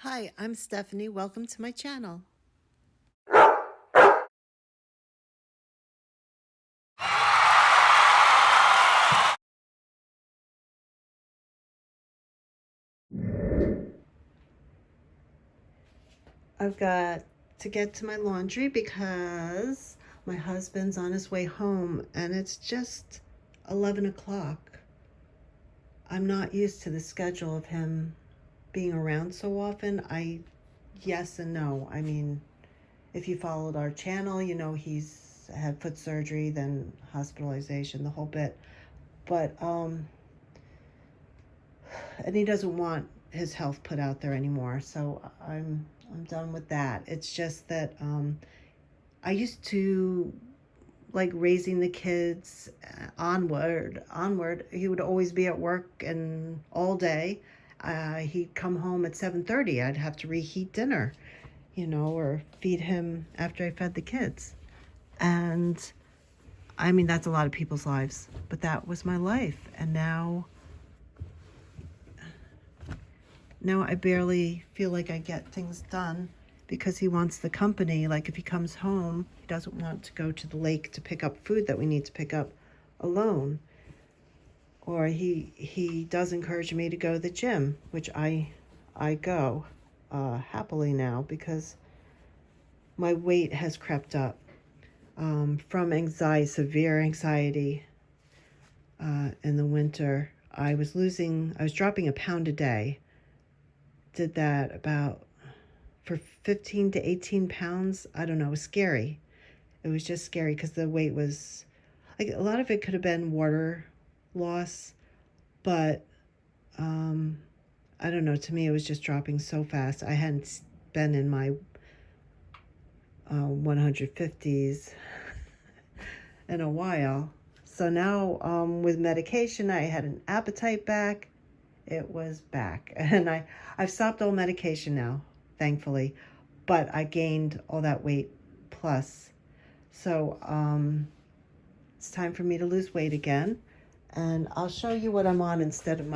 Hi, I'm Stephanie. Welcome to my channel. I've got to get to my laundry because my husband's on his way home and it's just 11 o'clock. I'm not used to the schedule of him being around so often. Yes and no. I mean, if you followed our channel, you know he's had foot surgery, then hospitalization, the whole bit. But and he doesn't want his health put out there anymore. So I'm done with that. It's just that I used to like raising the kids onward. He would always be at work and all day. He'd come home at 7:30. I'd have to reheat dinner, or feed him after I fed the kids. And I mean, that's a lot of people's lives, but that was my life. And now I barely feel like I get things done because he wants the company. Like if he comes home, he doesn't want to go to the lake to pick up food that we need to pick up alone. Or he does encourage me to go to the gym, which I go happily now because my weight has crept up from severe anxiety in the winter. I was dropping a pound a day. Did that about for 15 to 18 pounds. I don't know. It was scary. It was just scary because the weight was like a lot of it could have been water loss, but I don't know. To me, it was just dropping so fast. I hadn't been in my 150s in a while. So now with medication, I had an appetite back. It was back. And I've stopped all medication now, thankfully. But I gained all that weight plus. So it's time for me to lose weight again. And I'll show you what I'm on instead of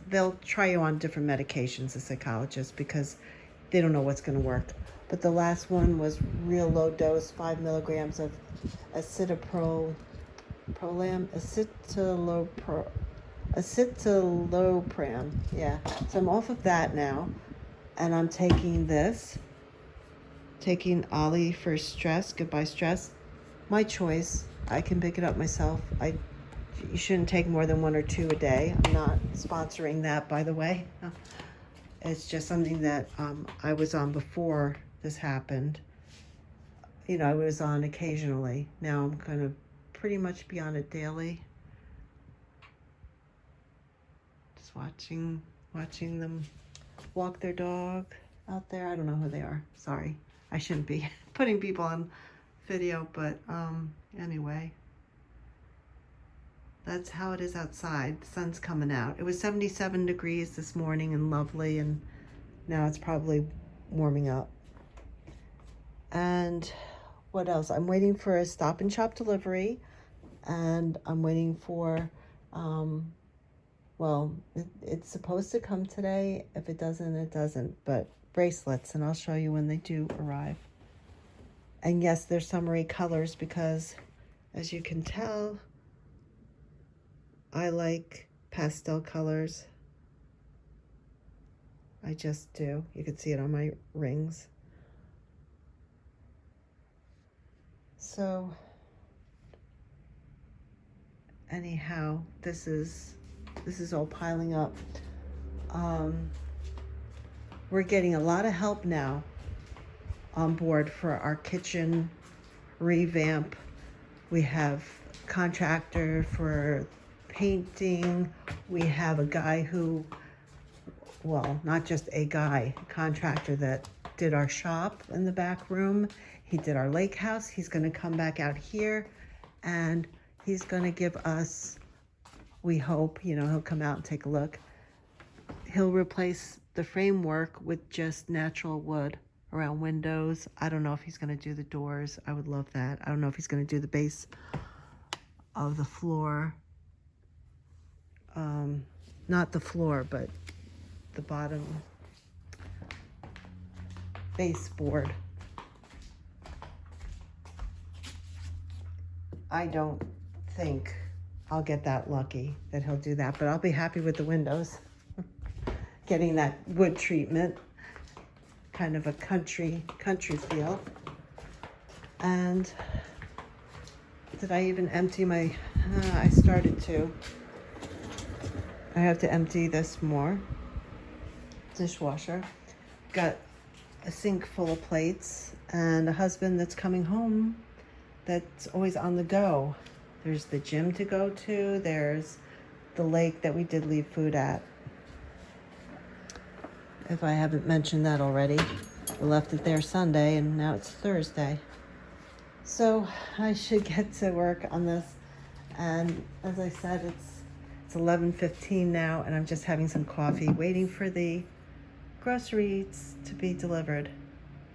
they'll try you on different medications, the psychologist, because they don't know what's going to work. But the last one was real low dose, 5 milligrams of acetylopram, acetylopram. Yeah. So I'm off of that now. And I'm taking Ollie for stress, goodbye stress. My choice. I can pick it up myself. You shouldn't take more than one or two a day. I'm not sponsoring that, by the way. It's just something that I was on before this happened. I was on occasionally. Now I'm going to pretty much be on it daily. Just watching them walk their dog out there. I don't know who they are. Sorry. I shouldn't be putting people on video, but anyway. That's how it is outside. The sun's coming out. It was 77 degrees this morning and lovely, and now it's probably warming up. And what else? I'm waiting for a Stop and Shop delivery, and I'm waiting for, it's supposed to come today. If it doesn't, it doesn't. But bracelets, and I'll show you when they do arrive. And yes, they're summery colors because, as you can tell, I like pastel colors. I just do. You can see it on my rings. So anyhow, this is all piling up. We're getting a lot of help now on board for our kitchen revamp. We have contractor for painting. We have a guy not just a guy, contractor that did our shop in the back room. He did our lake house. He's going to come back out here and he's going to give us, we hope, he'll come out and take a look. He'll replace the framework with just natural wood around windows. I don't know if he's going to do the doors. I would love that. I don't know if he's going to do the base of the floor. Not the floor, but the bottom baseboard. I don't think I'll get that lucky that he'll do that, but I'll be happy with the windows. Getting that wood treatment, kind of a country feel. And did I even empty my, I started to. I have to empty this more. Dishwasher. Got a sink full of plates and a husband that's coming home that's always on the go. There's the gym to go to. There's the lake that we did leave food at. If I haven't mentioned that already. We left it there Sunday and now it's Thursday. So I should get to work on this. And as I said, it's 11:15 now and I'm just having some coffee, waiting for the groceries to be delivered.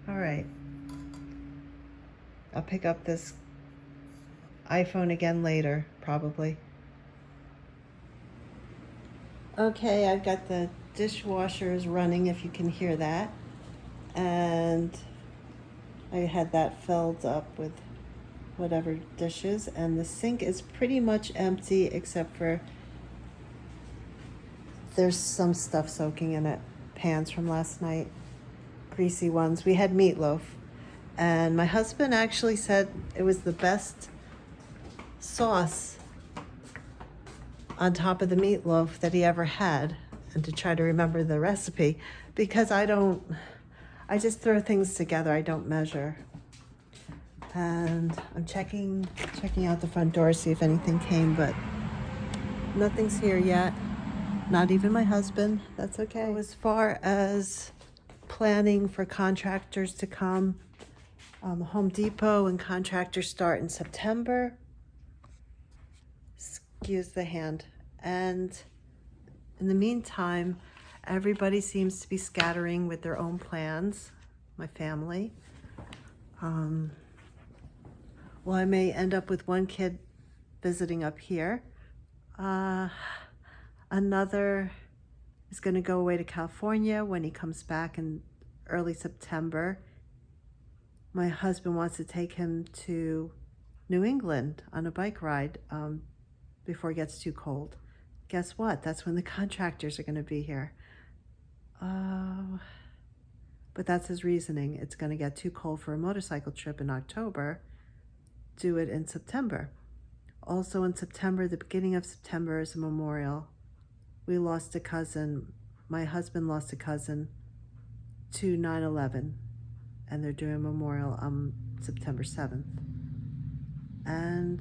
All right. I'll pick up this iPhone again later, probably. Okay, I've got the dishwashers running, if you can hear that. And I had that filled up with whatever dishes, and the sink is pretty much empty except for there's some stuff soaking in it. Pans from last night, greasy ones. We had meatloaf, and my husband actually said it was the best sauce on top of the meatloaf that he ever had, and to try to remember the recipe, because I just throw things together. I don't measure. And I'm checking out the front door, see if anything came, but nothing's here yet. Not even my husband. That's okay. As far as planning for contractors to come, Home Depot and contractors start in September. Excuse the hand. And in the meantime, everybody seems to be scattering with their own plans, my family. Well, I may end up with one kid visiting up here. Another is going to go away to California when he comes back in early September. My husband wants to take him to New England on a bike ride before it gets too cold. Guess what? That's when the contractors are going to be here. But that's his reasoning. It's going to get too cold for a motorcycle trip in October. Do it in September. Also in September, the beginning of September is a memorial. We lost a cousin. My husband lost a cousin to 9/11, and they're doing a memorial on September 7th. And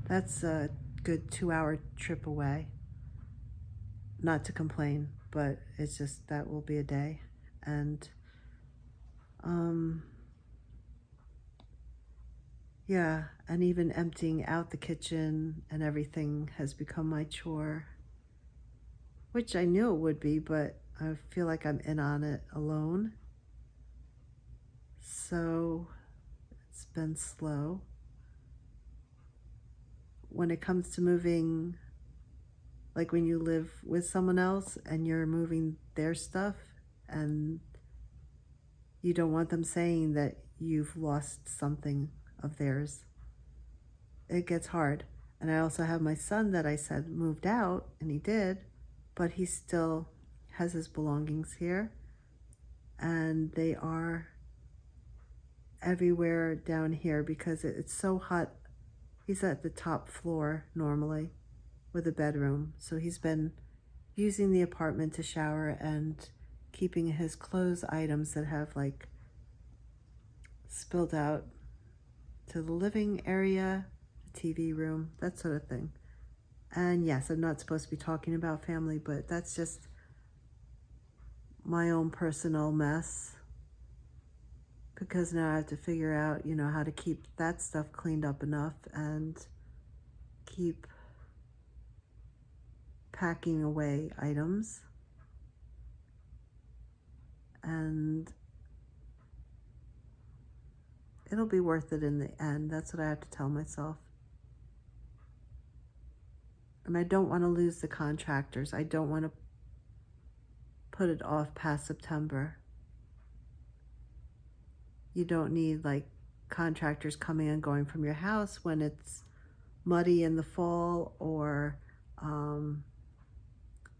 that's a good 2-hour trip away. Not to complain, but it's just that will be a day. And yeah, and even emptying out the kitchen and everything has become my chore, which I knew it would be, but I feel like I'm in on it alone. So it's been slow. When it comes to moving, like when you live with someone else and you're moving their stuff and you don't want them saying that you've lost something of theirs, it gets hard. And I also have my son that I said moved out, and he did, but he still has his belongings here, and they are everywhere down here because it's so hot. He's at the top floor normally with a bedroom, so he's been using the apartment to shower and keeping his clothes items that have like spilled out to the living area, the TV room, that sort of thing. And yes, I'm not supposed to be talking about family, but that's just my own personal mess, because now I have to figure out, how to keep that stuff cleaned up enough and keep packing away items. And it'll be worth it in the end. That's what I have to tell myself. And I don't want to lose the contractors. I don't want to put it off past September. You don't need like contractors coming and going from your house when it's muddy in the fall, or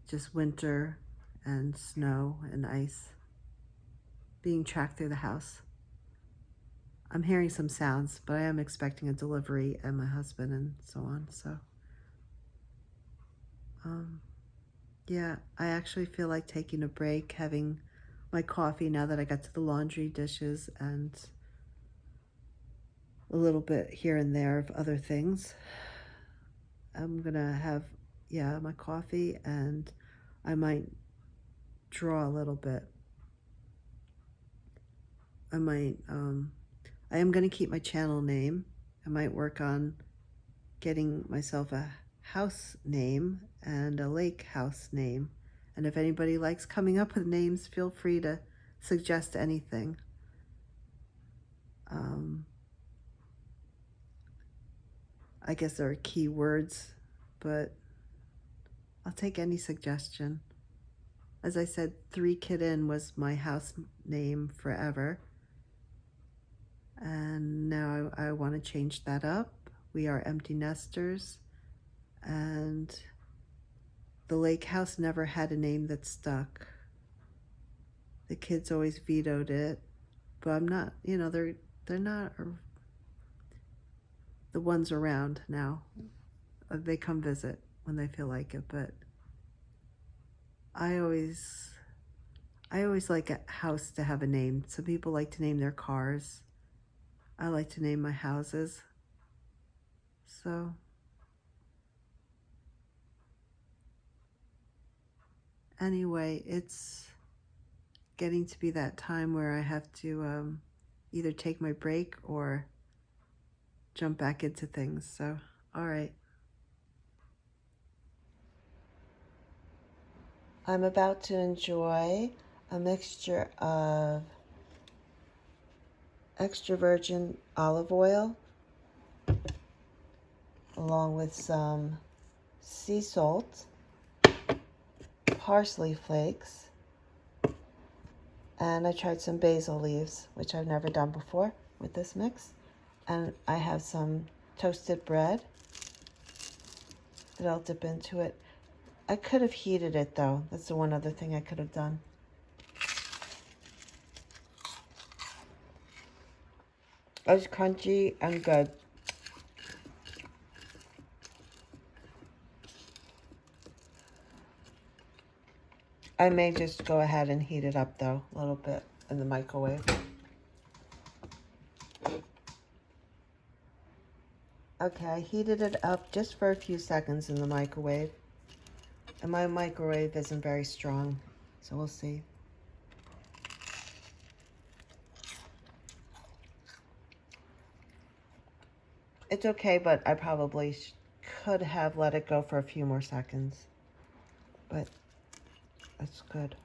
just winter and snow and ice being tracked through the house. I'm hearing some sounds, but I am expecting a delivery and my husband and so on. So, yeah, I actually feel like taking a break, having my coffee now that I got to the laundry, dishes, and a little bit here and there of other things. I'm gonna have, yeah, my coffee, and I might draw a little bit. I am gonna keep my channel name. I might work on getting myself a house name and a lake house name. And if anybody likes coming up with names, feel free to suggest anything. I guess there are key words, but I'll take any suggestion. As I said, 3 Kid Inn was my house name forever. And now I want to change that up. We are empty nesters. And the lake house never had a name that stuck. The kids always vetoed it, but I'm not, they're not the ones around now. They come visit when they feel like it, but I always like a house to have a name. Some people like to name their cars. I like to name my houses. So anyway, it's getting to be that time where I have to either take my break or jump back into things. So, all right. I'm about to enjoy a mixture of extra virgin olive oil along with some sea salt, parsley flakes, and I tried some basil leaves, which I've never done before with this mix. And I have some toasted bread that I'll dip into it. I could have heated it though. That's the one other thing I could have done. It's crunchy and good. I may just go ahead and heat it up though, a little bit in the microwave. Okay, I heated it up just for a few seconds in the microwave. And my microwave isn't very strong, so we'll see. It's okay, but I probably could have let it go for a few more seconds. But that's good.